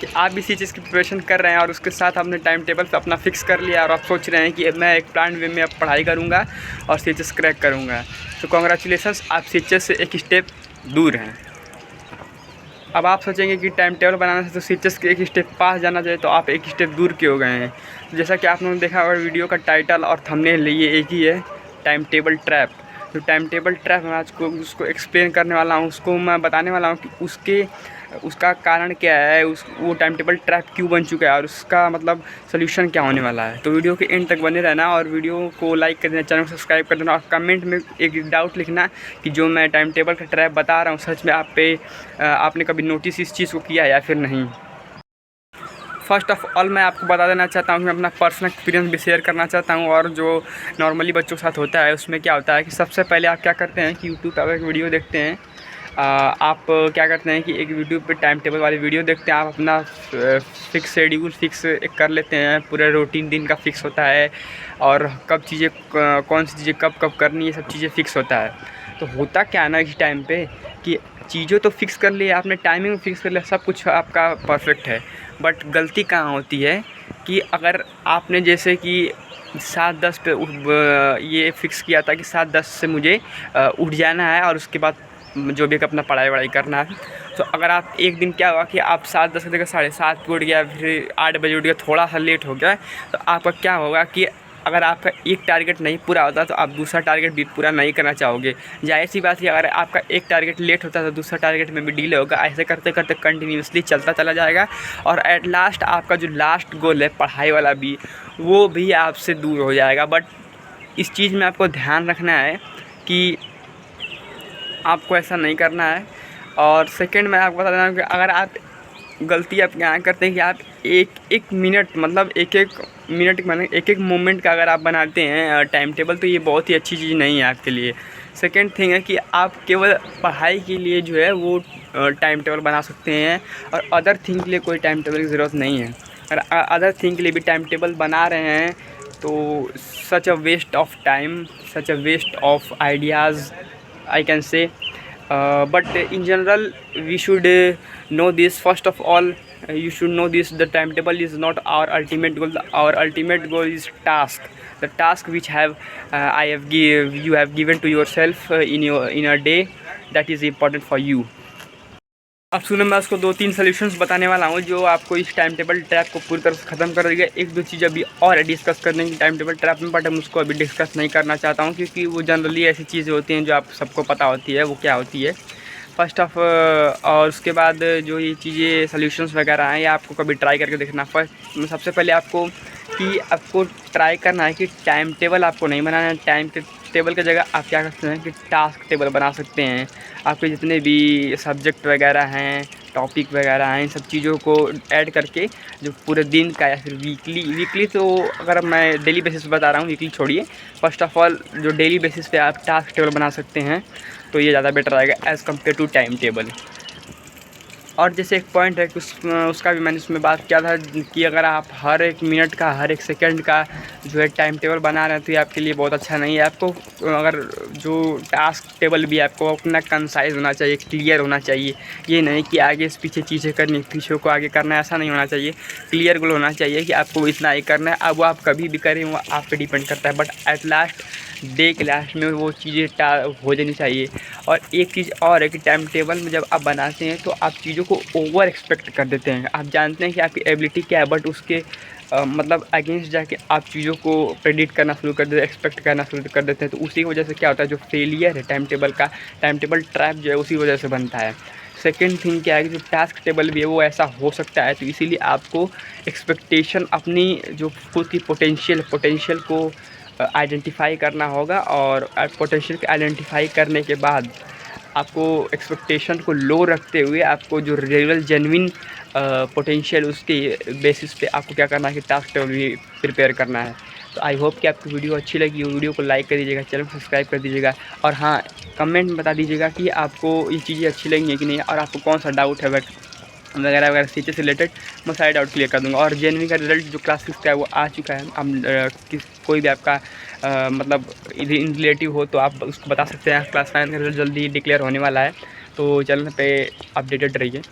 कि आप भी इसी चीज़ की प्रिपरेशन कर रहे हैं और उसके साथ आपने टाइम टेबल अपना फिक्स कर लिया और आप सोच रहे हैं कि मैं एक प्लान वे में अब पढ़ाई करूँगा और सीएचएस क्रैक करूँगा, तो कॉन्ग्रेचुलेसन्स, आप सीएचएस से एक स्टेप दूर हैं। अब आप सोचेंगे कि टाइम टेबल बनाने से तो सीएचएस के एक स्टेप पास जाना चाहिए, तो आप एक स्टेप दूर क्यों गए हैं। जैसा कि आप लोगों ने देखा और वीडियो का टाइटल और थंबनेल ये एक ही है, टाइम टेबल ट्रैप। तो टाइम टेबल ट्रैप मैं आज को उसको एक्सप्लेन करने वाला हूँ, उसको मैं बताने वाला हूँ कि उसका कारण क्या है, वो टाइम टेबल ट्रैप क्यों बन चुका है और उसका मतलब सोल्यूशन क्या होने वाला है। तो वीडियो के एंड तक बने रहना और वीडियो को लाइक कर देना, चैनल को सब्सक्राइब कर देना और कमेंट में एक डाउट लिखना कि जो मैं टाइम टेबल का ट्रैप बता रहा हूँ सच में आपने कभी नोटिस इस चीज़ को किया या फिर नहीं। फर्स्ट ऑफ ऑल मैं आपको बता देना चाहता हूँ कि मैं अपना पर्सनल एक्सपीरियंस भी शेयर करना चाहता हूँ और जो नॉर्मली बच्चों के साथ होता है उसमें क्या होता है कि सबसे पहले आप क्या करते हैं कि यूट्यूब पर एक वीडियो देखते हैं, आप क्या करते हैं कि एक यूट्यूब पे टाइम टेबल वाली वीडियो देखते हैं, आप अपना फिक्स शेड्यूल फिक्स कर लेते हैं, पूरा रूटीन दिन का फिक्स होता है और कब चीज़ें कौन सी चीज़ें कब कब करनी है सब चीज़ें फिक्स होता है। तो होता क्या है ना इस टाइम पे कि चीज़ों तो फिक्स कर लिया आपने, टाइमिंग फिक्स कर लिया, सब कुछ आपका परफेक्ट है, बट गलती कहाँ होती है कि अगर आपने जैसे कि 7:10 पे ये फिक्स किया था कि 7:10 से मुझे उठ जाना है और उसके बाद जो भी अपना पढ़ाई करना है, तो अगर आप एक दिन क्या हुआ कि आप 7:10 की जगह 7:30 पे उठ गया, फिर 8 बजे उठ गया, थोड़ा सा लेट हो गया, तो आपका क्या होगा कि अगर आपका एक टारगेट नहीं पूरा होता तो आप दूसरा टारगेट भी पूरा नहीं करना चाहोगे। जाहिर सी बात है, अगर आपका एक टारगेट लेट होता तो दूसरा टारगेट में भी डिले होगा, ऐसे करते करते कंटिन्यूसली चलता चला जाएगा और एट लास्ट आपका जो लास्ट गोल है पढ़ाई वाला भी, वो भी आपसे दूर हो जाएगा। बट इस चीज़ में आपको ध्यान रखना है कि आपको ऐसा नहीं करना है। और सेकंड मैं आपको बता देना कि अगर आप गलती आप क्या करते हैं कि आप एक मिनट मतलब एक मिनट मैंने एक मोमेंट का अगर आप बनाते हैं टाइम टेबल, तो ये बहुत ही अच्छी चीज़ नहीं है आपके लिए। सेकंड थिंग है कि आप केवल पढ़ाई के लिए जो है वो टाइम टेबल बना सकते हैं और अदर थिंग के लिए कोई टाइम टेबल की ज़रूरत नहीं है। अगर अदर थिंग के लिए भी टाइम टेबल बना रहे हैं तो such a waste of time, such a waste of ideas I can say, but in general we should know this. First of all, you should know this: the timetable is not our ultimate goal. Our ultimate goal is the task which you have given to yourself in a day, that is important for you. अब सुनो, मैं उसको 2-3 solutions बताने वाला हूँ जो आपको इस टाइम टेबल ट्रैप को पूरी तरह से ख़त्म कर देगा। 1-2 चीज़ अभी और डिस्कस करने की टाइम टेबल ट्रैप में, बट हम उसको अभी डिस्कस नहीं करना चाहता हूँ क्योंकि वो जनरली ऐसी चीज़ें होती हैं जो आप सबको पता होती है वो क्या होती है। फर्स्ट ऑफ और उसके बाद जो ये चीज़ें सॉल्यूशंस वगैरह हैं ये आपको कभी ट्राई करके देखना। फर्स्ट सबसे पहले आपको ट्राई करना है कि टाइम टेबल आपको नहीं बनाना है। टाइम टेबल की जगह आप क्या कर सकते हैं कि टास्क टेबल बना सकते हैं। आपके जितने भी सब्जेक्ट वगैरह हैं, टॉपिक वगैरह हैं, इन सब चीज़ों को ऐड करके जो पूरे दिन का या फिर वीकली तो अगर मैं डेली बेसिस पे बता रहा हूँ, वीकली छोड़िए। फर्स्ट ऑफ ऑल जो डेली बेसिस पे आप टास्क टेबल बना सकते हैं तो ये ज़्यादा बेटर आएगा as compare to time table. और जैसे एक पॉइंट है कि उसका भी मैंने उसमें बात किया था कि अगर आप हर एक मिनट का हर एक सेकंड का जो है टाइम टेबल बना रहे हैं तो ये आपके लिए बहुत अच्छा नहीं है। आपको अगर जो टास्क टेबल भी आपको अपना कंसाइज होना चाहिए, क्लियर होना चाहिए। ये नहीं कि आगे से पीछे चीज़ें करनी, पीछे को आगे करना है, ऐसा नहीं होना चाहिए। क्लियर गोल होना चाहिए कि आपको इतना ही करना है। अब वो आप कभी भी करें वो आप पे डिपेंड करता है, बट एट लास्ट डे के लास्ट में वो चीज़ें हो जानी चाहिए। और एक चीज़ और है कि टाइम टेबल में जब आप बनाते हैं तो आप चीज़ों को ओवर एक्सपेक्ट कर देते हैं। आप जानते हैं कि आपकी एबिलिटी क्या है, बट उसके मतलब अगेंस्ट जाके आप चीज़ों को प्रेडिक्ट करना शुरू कर देते हैं, एक्सपेक्ट करना शुरू कर देते हैं। तो उसी वजह से क्या होता है, जो फेलियर है टाइम टेबल का, टाइम टेबल ट्रैप जो है उसी वजह से बनता है। सेकेंड थिंग क्या है कि जो टास्क टेबल भी है वो ऐसा हो सकता है, तो इसीलिए आपको एक्सपेक्टेशन अपनी जो खुद की पोटेंशियल को आइडेंटिफाई करना होगा और पोटेंशियल को आइडेंटिफाई करने के बाद आपको एक्सपेक्टेशन को लो रखते हुए आपको जो रियल जेन्युइन पोटेंशियल उसके बेसिस पे आपको क्या करना है कि टास्क टेबल भी प्रिपेयर करना है। तो आई होप कि आपको वीडियो अच्छी लगी, वीडियो को लाइक कर दीजिएगा, चैनल को सब्सक्राइब कर दीजिएगा और हाँ, कमेंट में बता दीजिएगा कि आपको ये चीज़ें अच्छी लगी हैं कि नहीं और आपको कौन सा डाउट है वगैरह सीचेस से रिलेटेड मैं सारे डाउट क्लियर कर दूँगा। और जेएनवी का रिजल्ट जो क्लास 6 का है वो आ चुका है। हम कोई भी आपका मतलब इन रिलेटिव हो तो आप उसको बता सकते हैं। क्लास 9 का रिजल्ट जल्दी डिक्लेयर होने वाला है, तो चैनल पे अपडेटेड रहिए।